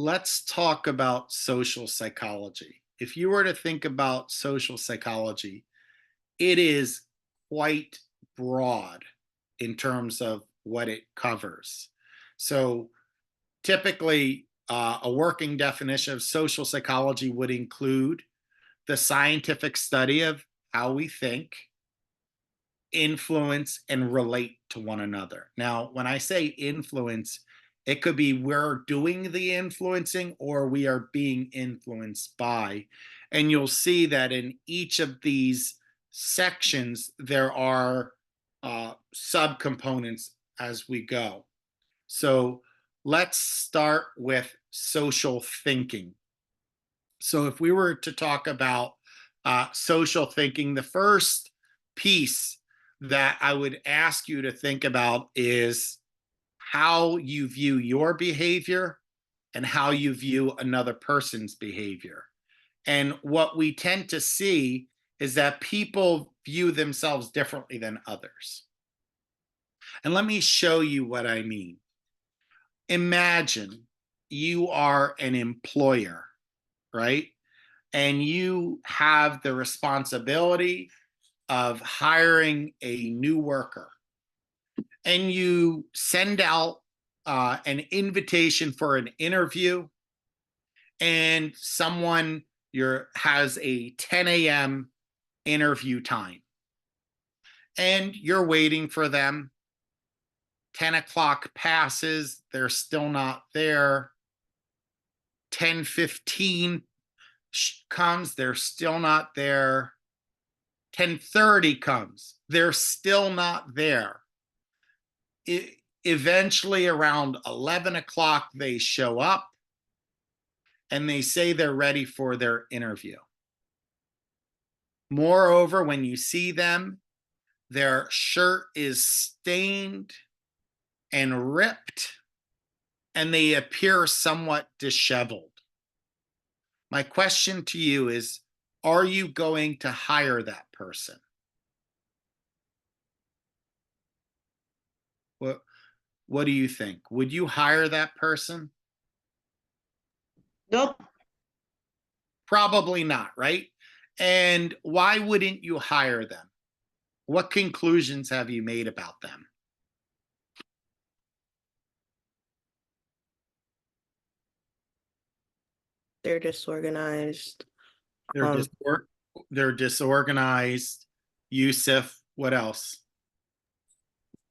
let's talk about social psychology. If you were to think about social psychology, it is quite broad in terms of what it covers. So, typically, a working definition of social psychology would include the scientific study of how we think, influence, and relate to one another. Now, when I say influence, it could be we're doing the influencing or we are being influenced by. And you'll see that in each of these sections, there are subcomponents as we go. So let's start with social thinking. So, if we were to talk about social thinking, the first piece that I would ask you to think about is how you view your behavior and how you view another person's behavior. And what we tend to see is that people view themselves differently than others. And let me show you what I mean. Imagine you are an employer, right? And you have the responsibility of hiring a new worker, and you send out an invitation for an interview, and someone has a 10 a.m. interview time, and you're waiting for them. 10 o'clock passes, they're still not there. 10:15 comes, they're still not there. 10:30 comes, they're still not there. Eventually, around 11 o'clock, they show up and they say they're ready for their interview. Moreover, when you see them, their shirt is stained and ripped, and they appear somewhat disheveled. My question to you is, are you going to hire that person? What what do you think? Would you hire that person? Nope. Probably not, right? And why wouldn't you hire them? What conclusions have you made about them? They're disorganized. They're Um, disor- they're disorganized. Yusuf, what else?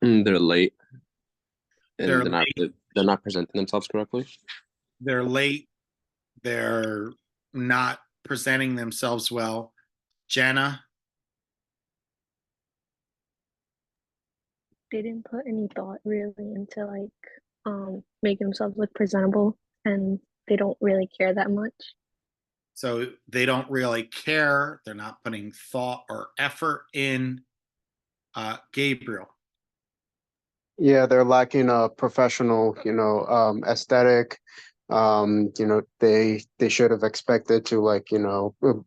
They're late They're and late. they're not presenting themselves correctly. They're late. They're not presenting themselves well. Jenna, They didn't put any thought really into making themselves look presentable, and they don't really care that much. so they don't really care. They're not putting thought or effort in. Gabriel, Yeah, they're lacking a professional, aesthetic. They should have expected to like,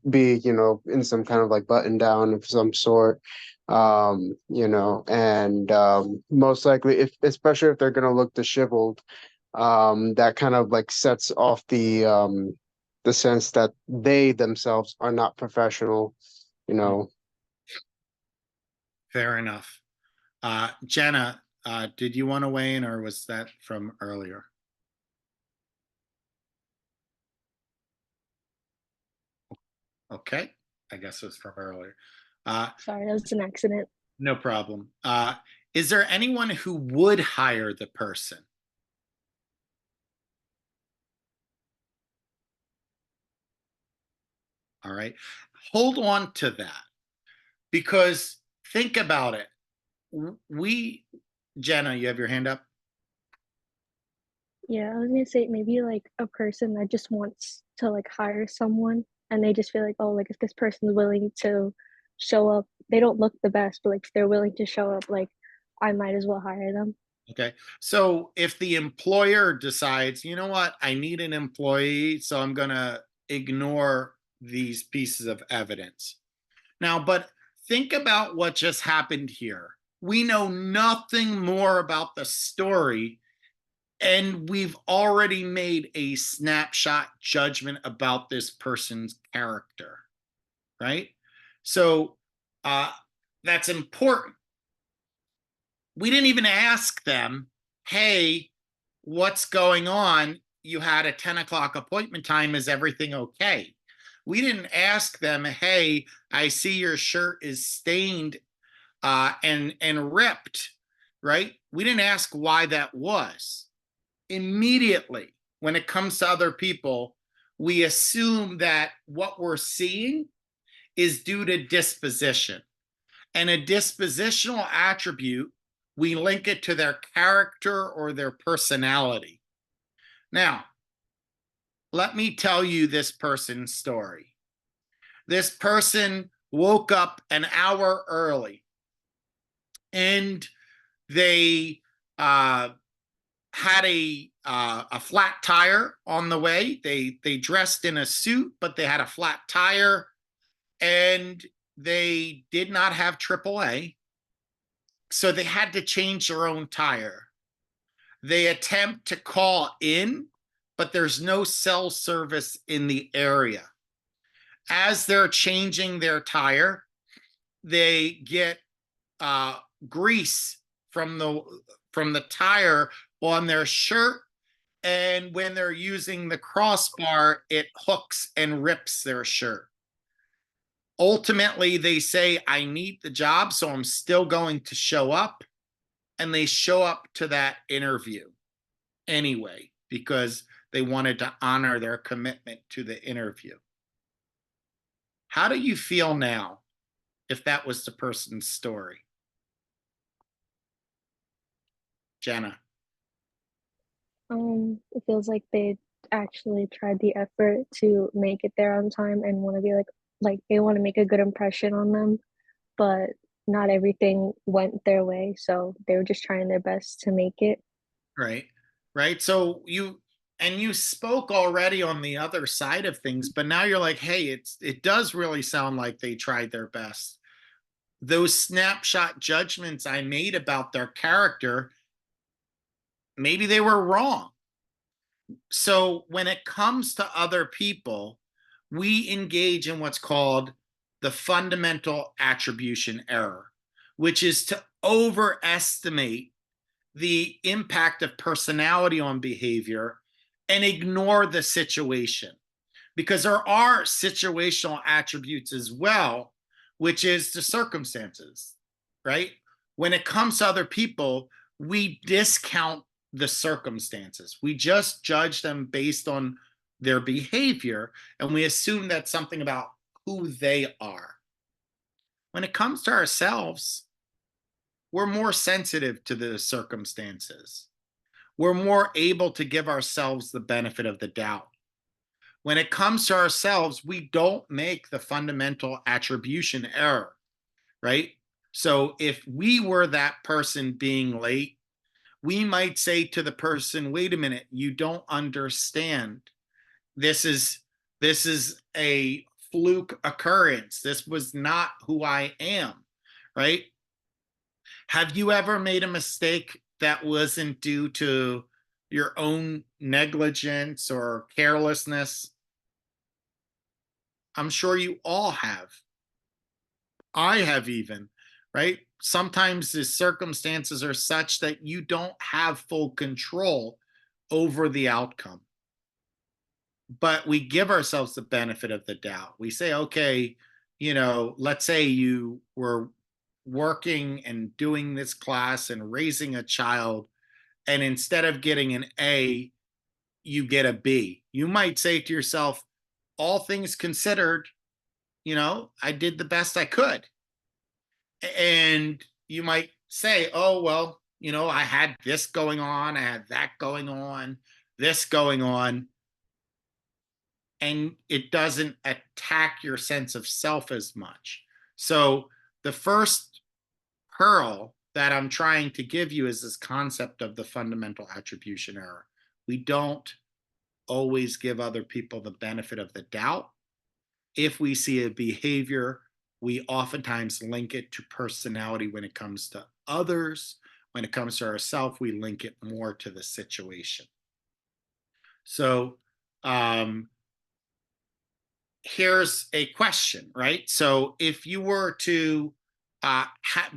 be, in some kind of like button down of some sort. And most likely if especially if they're gonna look disheveled, that kind of like sets off the sense that they themselves are not professional, you know. fair enough. Jenna, did you want to weigh in, or was that from earlier? Okay, I guess it was from earlier. Sorry, that was an accident. No problem. Is there anyone who would hire the person? All right. Hold on to that, because think about it. We, Jenna, you have your hand up? Yeah, I was gonna say maybe like a person that just wants to like hire someone, and they just feel like, oh, like if this person's willing to show up, they don't look the best, but like if they're willing to show up, like I might as well hire them. Okay. So if the employer decides, you know what, I need an employee, so I'm going to ignore these pieces of evidence. Now, but think about what just happened here. We know nothing more about the story And we've already made a snapshot judgment about this person's character, right? So that's important. We didn't even ask them, hey, what's going on? You had a 10 o'clock appointment time. Is everything okay? We didn't ask them, hey, I see your shirt is stained and ripped, right? We didn't ask why that was. Immediately, when it comes to other people, we assume that what we're seeing is due to disposition. And a dispositional attribute, we link it to their character or their personality. Now, let me tell you this person's story. This person woke up an hour early and they had a flat tire on the way. They dressed in a suit, but they had a flat tire, and they did not have AAA, so they had to change their own tire. They attempt to call in, but there's no cell service in the area. As they're changing their tire, they get grease from the tire on their shirt, and when they're using the crossbar, it hooks and rips their shirt. Ultimately, they say, I need the job, so I'm still going to show up. And they show up to that interview anyway, because they wanted to honor their commitment to the interview. How do you feel now if that was the person's story? Jenna? It feels like they actually tried the effort to make it there on time and want to be like they want to make a good impression on them, but not everything went their way, so they were just trying their best to make it. Right. So you spoke already on the other side of things, but now you're like, hey, it does really sound like they tried their best. Those snapshot judgments I made about their character, maybe they were wrong. So when it comes to other people, we engage in what's called the fundamental attribution error, which is to overestimate the impact of personality on behavior and ignore the situation. Because there are situational attributes as well, which is the circumstances, right? When it comes to other people, we discount the circumstances. We just judge them based on their behavior, and we assume that's something about who they are. When it comes to ourselves, we're more sensitive to the circumstances. We're more able to give ourselves the benefit of the doubt. When it comes to ourselves, we don't make the fundamental attribution error, right? So if we were that person being late, we might say to the person, wait a minute, you don't understand. This is a fluke occurrence. This was not who I am, right? Have you ever made a mistake that wasn't due to your own negligence or carelessness? I'm sure you all have. I have even, right? Sometimes the circumstances are such that you don't have full control over the outcome. But we give ourselves the benefit of the doubt. We say, okay, let's say you were working and doing this class and raising a child, and instead of getting an A, you get a B. You might say to yourself, all things considered, I did the best I could. And you might say, oh, well, I had this going on, I had that going on, this going on. And it doesn't attack your sense of self as much. So the first pearl that I'm trying to give you is this concept of the fundamental attribution error. We don't always give other people the benefit of the doubt. If we see a behavior, we oftentimes link it to personality when it comes to others. when it comes to ourselves, we link it more to the situation. So here's a question, right? So if you were to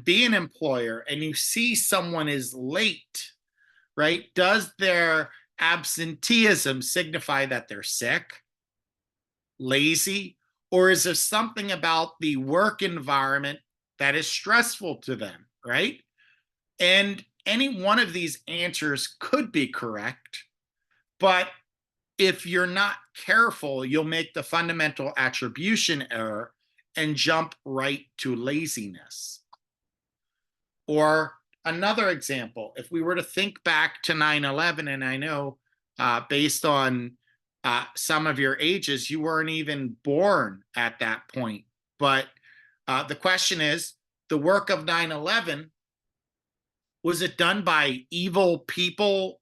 be an employer and you see someone is late, right? Does their absenteeism signify that they're sick, lazy, or is there something about the work environment that is stressful to them, right? And any one of these answers could be correct, but if you're not careful, you'll make the fundamental attribution error and jump right to laziness. Or another example, if we were to think back to 9/11, and I know based on some of your ages, you weren't even born at that point. But the question is, the work of 9/11, was it done by evil people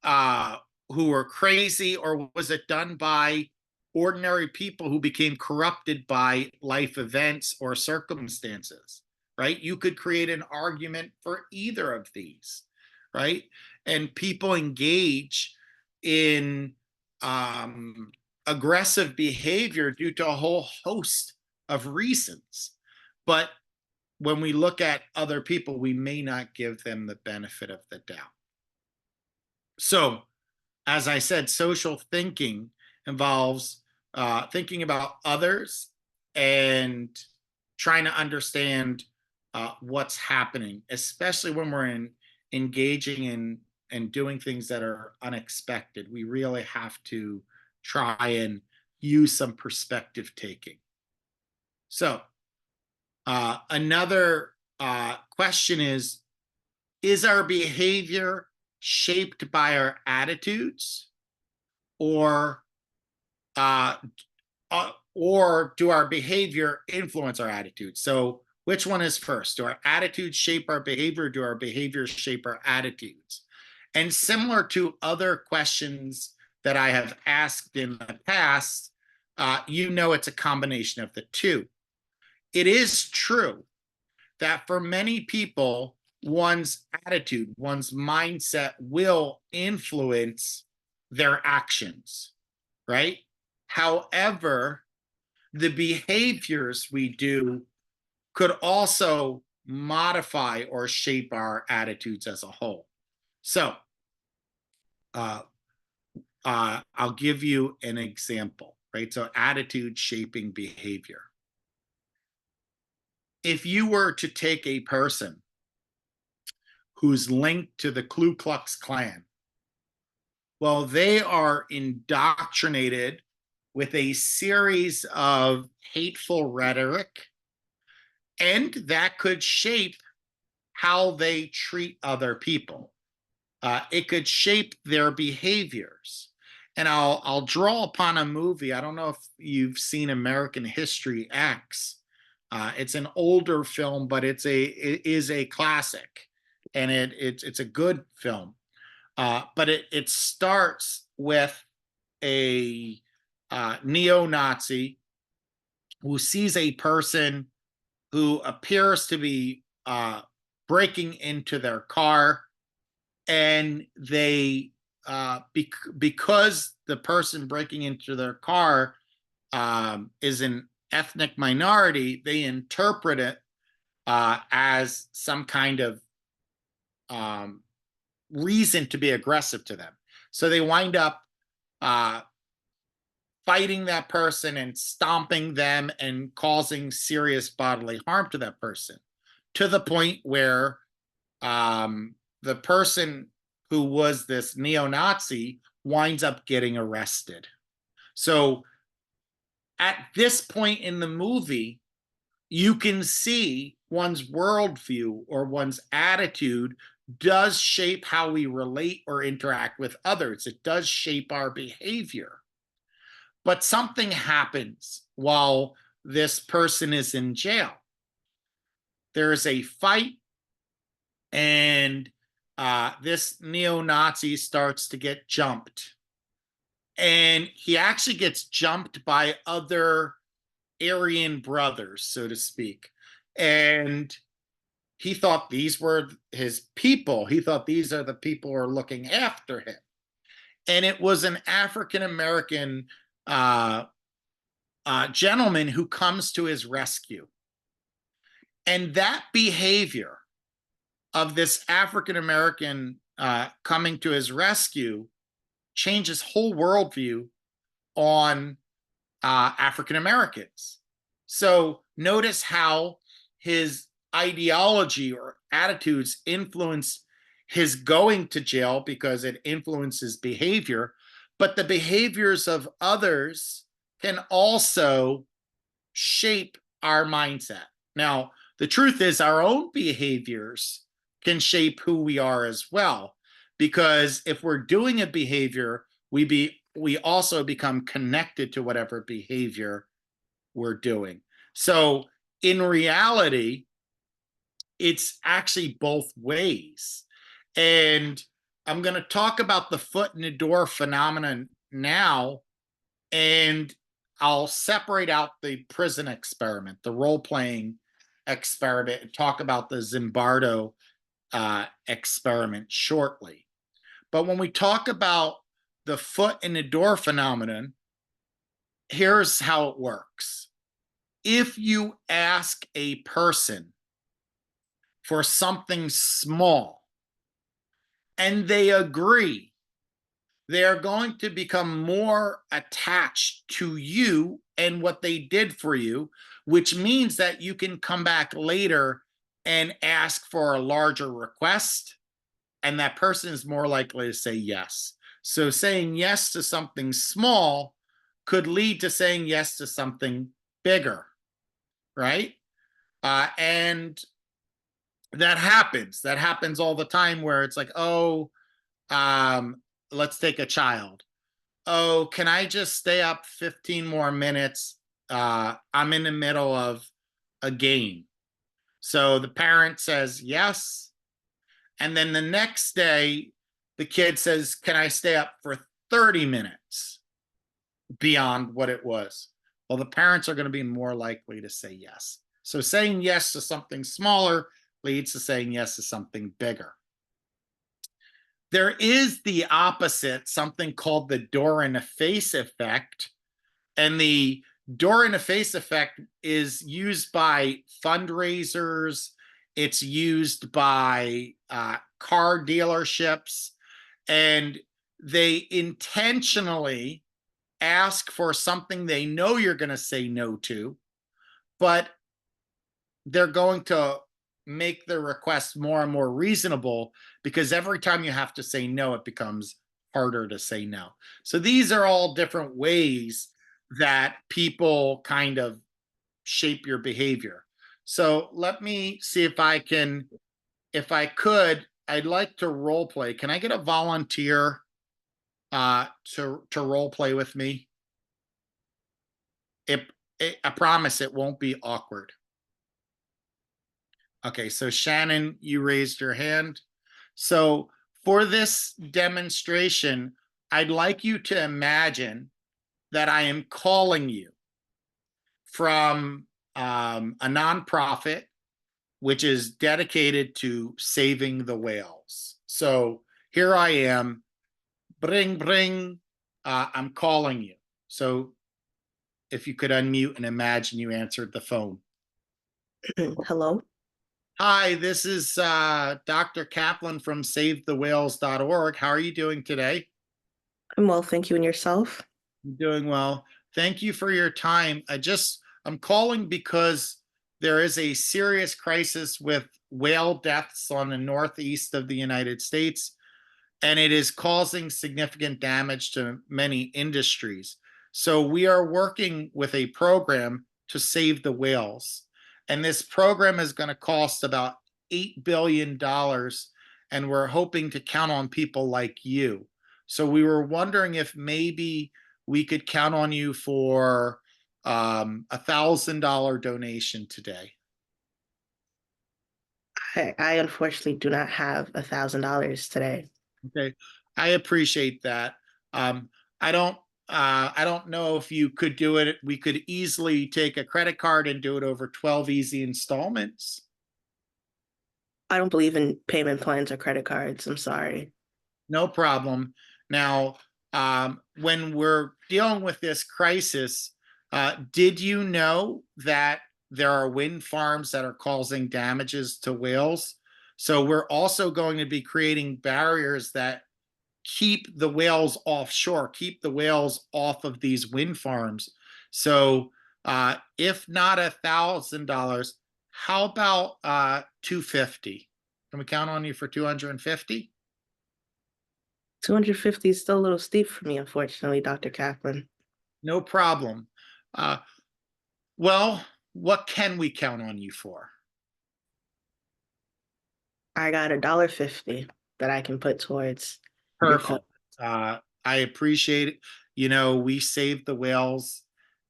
who were crazy, or was it done by ordinary people who became corrupted by life events or circumstances? Right? You could create an argument for either of these, right? And people engage in aggressive behavior due to a whole host of reasons. But when we look at other people, we may not give them the benefit of the doubt. So, as I said, social thinking involves thinking about others and trying to understand what's happening, especially when we're engaging in and doing things that are unexpected. We really have to try and use some perspective taking. So another question is our behavior shaped by our attitudes, or do our behavior influence our attitudes? So which one is first? Do our attitudes shape our behavior? Do our behaviors shape our attitudes? And similar to other questions that I have asked in the past, it's a combination of the two. It is true that for many people, one's attitude, one's mindset will influence their actions, right? However, the behaviors we do could also modify or shape our attitudes as a whole. So I'll give you an example, right? So attitude shaping behavior. If you were to take a person who's linked to the Ku Klux Klan, well, they are indoctrinated with a series of hateful rhetoric, and that could shape how they treat other people. It could shape their behaviors. And I'll draw upon a movie. I don't know if you've seen American History X. It's an older film, but it is a classic, and it's a good film. But it starts with a neo-Nazi who sees a person who appears to be breaking into their car, and they because the person breaking into their car is an ethnic minority, they interpret it as some kind of reason to be aggressive to them. So they wind up fighting that person and stomping them and causing serious bodily harm to that person, to the point where the person who was this neo-Nazi winds up getting arrested. So at this point in the movie, you can see one's worldview or one's attitude does shape how we relate or interact with others. It does shape our behavior. But something happens while this person is in jail. There is a fight, and this neo-Nazi starts to get jumped. And he actually gets jumped by other Aryan brothers, so to speak. And he thought these were his people. He thought these are the people who are looking after him. And it was an African American gentleman who comes to his rescue. And that behavior of this African American coming to his rescue changed his whole worldview on African Americans. So notice how his ideology or attitudes influence his going to jail because it influences behavior, but the behaviors of others can also shape our mindset. Now, the truth is our own behaviors can shape who we are as well, because if we're doing a behavior, we also become connected to whatever behavior we're doing. So in reality, it's actually both ways. And I'm going to talk about the foot in the door phenomenon now, and I'll separate out the prison experiment, the role-playing experiment, and talk about the Zimbardo experiment shortly. But when we talk about the foot in the door phenomenon, here's how it works. If you ask a person for something small and they agree, they are going to become more attached to you and what they did for you, which means that you can come back later and ask for a larger request, and that person is more likely to say yes. So saying yes to something small could lead to saying yes to something bigger, right? And that happens. That happens all the time where it's like, oh, let's take a child. Oh, can I just stay up 15 more minutes? I'm in the middle of a game. So the parent says yes. And then the next day, the kid says, can I stay up for 30 minutes beyond what it was? Well, the parents are going to be more likely to say yes. So saying yes to something smaller leads to saying yes to something bigger. There is the opposite, something called the door in the face effect. And the door in the face effect is used by fundraisers. It's used by car dealerships, and they intentionally ask for something they know you're going to say no to, but they're going to make the request more and more reasonable, because every time you have to say no, it becomes harder to say no. So these are all different ways that people kind of shape your behavior. So let me see if I could, I'd like to role play. Can I get a volunteer to role play with me? I promise it won't be awkward. Okay, so Shannon, you raised your hand. So for this demonstration, I'd like you to imagine that I am calling you from a nonprofit which is dedicated to saving the whales. So here I am, bring, bring, I'm calling you. So if you could unmute and imagine you answered the phone. Hello. Hi, this is Dr. Kaplan from SaveTheWhales.org. How are you doing today? I'm well, thank you. And yourself? I'm doing well. Thank you for your time. I'm calling because there is a serious crisis with whale deaths on the northeast of the United States, and it is causing significant damage to many industries. So we are working with a program to save the whales. And this program is going to cost about $8 billion. And we're hoping to count on people like you. So we were wondering if maybe we could count on you for $1,000 donation today. I unfortunately do not have $1,000 today. Okay, I appreciate that. I don't know if you could do it. We could easily take a credit card and do it over 12 easy installments. I don't believe in payment plans or credit cards. I'm sorry. No problem. Now, when we're dealing with this crisis, did you know that there are wind farms that are causing damages to whales? So we're also going to be creating barriers that keep the whales offshore, keep the whales off of these wind farms. So if not $1,000, how about 250? Can we count on you for 250? 250 is still a little steep for me, unfortunately, Dr. Kaplan. No problem. Uh, well, what can we count on you for? I got $1.50 that I can put towards your Perfect. I appreciate it. You know, we saved the whales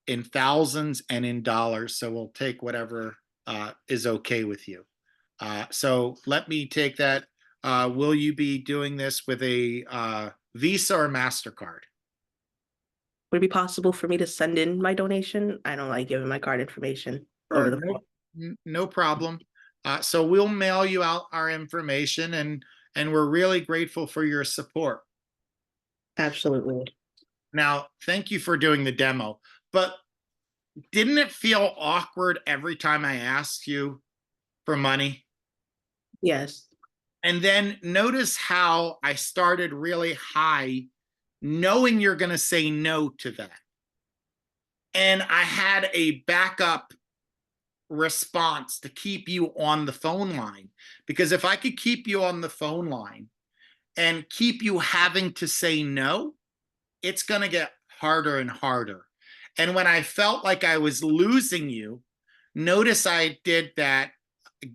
in thousands and in dollars, so we'll take whatever is okay with you. So let me take that. Will you be doing this with a Visa or MasterCard? Would it be possible for me to send in my donation? I don't like giving my card information over the phone. No problem. So we'll mail you out our information, and we're really grateful for your support. Absolutely. Now, thank you for doing the demo, but didn't it feel awkward every time I asked you for money? Yes. And then notice how I started really high, knowing you're going to say no to that. And I had a backup response to keep you on the phone line. Because if I could keep you on the phone line and keep you having to say no, it's going to get harder and harder. And when I felt like I was losing you, notice I did that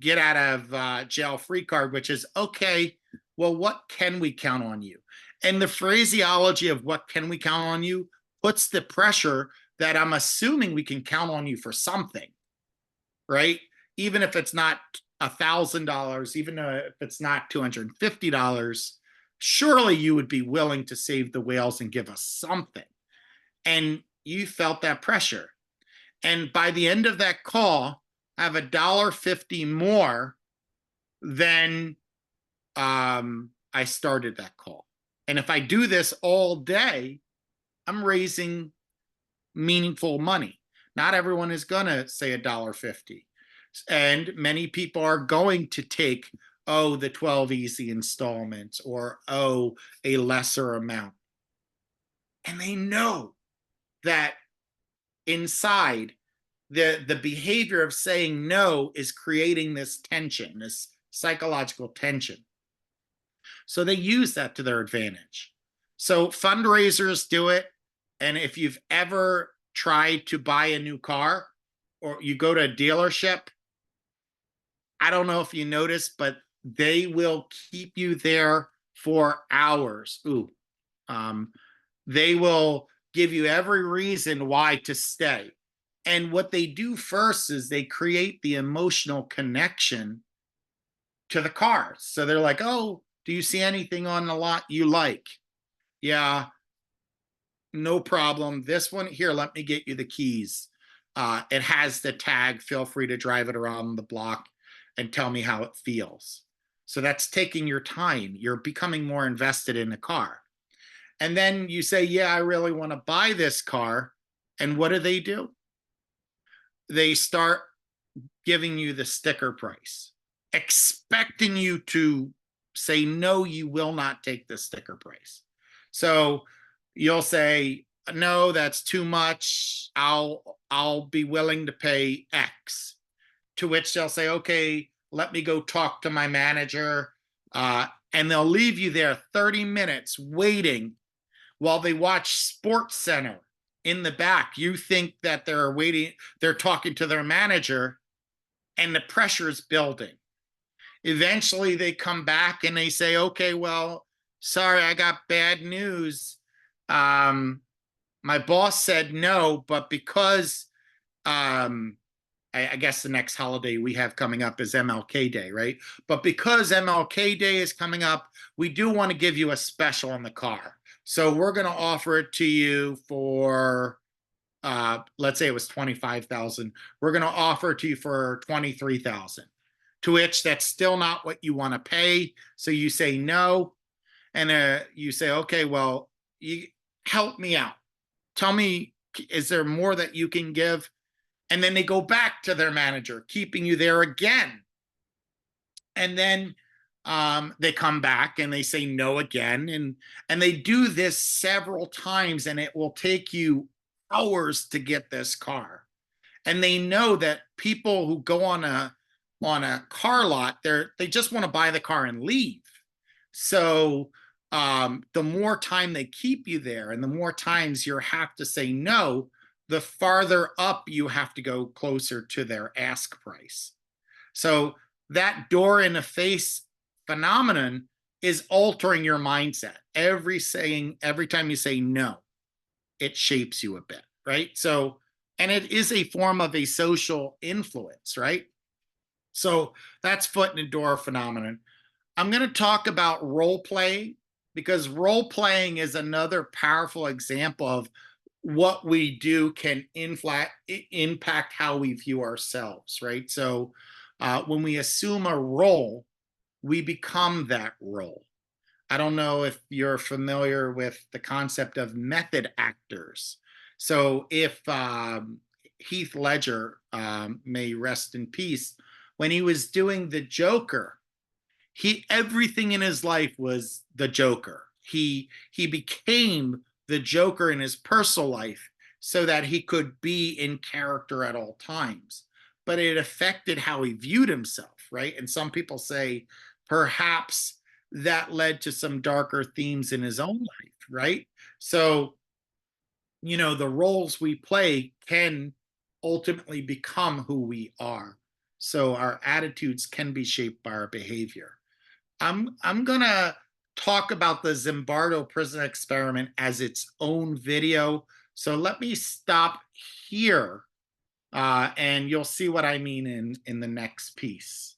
get out of jail free card, which is, okay, well, what can we count on you? And the phraseology of what can we count on you puts the pressure that I'm assuming we can count on you for something, right? Even if it's not $1,000, even if it's not $250, surely you would be willing to save the whales and give us something. And you felt that pressure. And by the end of that call, I have $1.50 more than I started that call. And if I do this all day, I'm raising meaningful money. Not everyone is going to say $1.50. And many people are going to take, the 12 easy installments or, a lesser amount. And they know that inside the behavior of saying no is creating this tension, this psychological tension. So they use that to their advantage. So fundraisers do it. And if you've ever tried to buy a new car or you go to a dealership, I don't know if you noticed, but they will keep you there for hours. They will give you every reason why to stay. And what they do first is they create the emotional connection to the car. So they're like, oh, do you see anything on the lot you like? Yeah, no problem. This one here, let me get you the keys. It has the tag. Feel free to drive it around the block and tell me how it feels. So that's taking your time. You're becoming more invested in the car. And then you say, yeah, I really want to buy this car. And what do? They start giving you the sticker price, expecting you to say, no, you will not take the sticker price. So you'll say, no, that's too much. I'll be willing to pay X. To which they'll say, okay, let me go talk to my manager. And they'll leave you there 30 minutes waiting while they watch Sports Center in the back. You think that they're talking to their manager, and the pressure is building. Eventually they come back and they say, okay, well, sorry, I got bad news. My boss said no, but because I guess the next holiday we have coming up is MLK Day, right? But because MLK Day is coming up, we do want to give you a special on the car. So we're going to offer it to you for, let's say it was 25,000. We're going to offer it to you for 23,000. to which that's still not what you want to pay. So you say no. And you say, okay, well, you help me out. Tell me, is there more that you can give? And then they go back to their manager, keeping you there again. And then they come back and they say no again. And they do this several times, and it will take you hours to get this car. And they know that people who go on a car lot, they just want to buy the car and leave. So the more time they keep you there and the more times you have to say no, the farther up you have to go closer to their ask price. So that door in the face phenomenon is altering your mindset. Every time you say no, it shapes you a bit, right? So, and it is a form of a social influence, right? So that's foot in the door phenomenon. I'm going to talk about role play, because role playing is another powerful example of what we do can impact how we view ourselves, right? So when we assume a role, we become that role. I don't know if you're familiar with the concept of method actors. So if Heath Ledger, may rest in peace, when he was doing the Joker, everything in his life was the Joker. He became the Joker in his personal life so that he could be in character at all times. But it affected how he viewed himself, right? And some people say perhaps that led to some darker themes in his own life, right? So, the roles we play can ultimately become who we are. So our attitudes can be shaped by our behavior. I'm gonna talk about the Zimbardo prison experiment as its own video. So let me stop here, and you'll see what I mean in the next piece.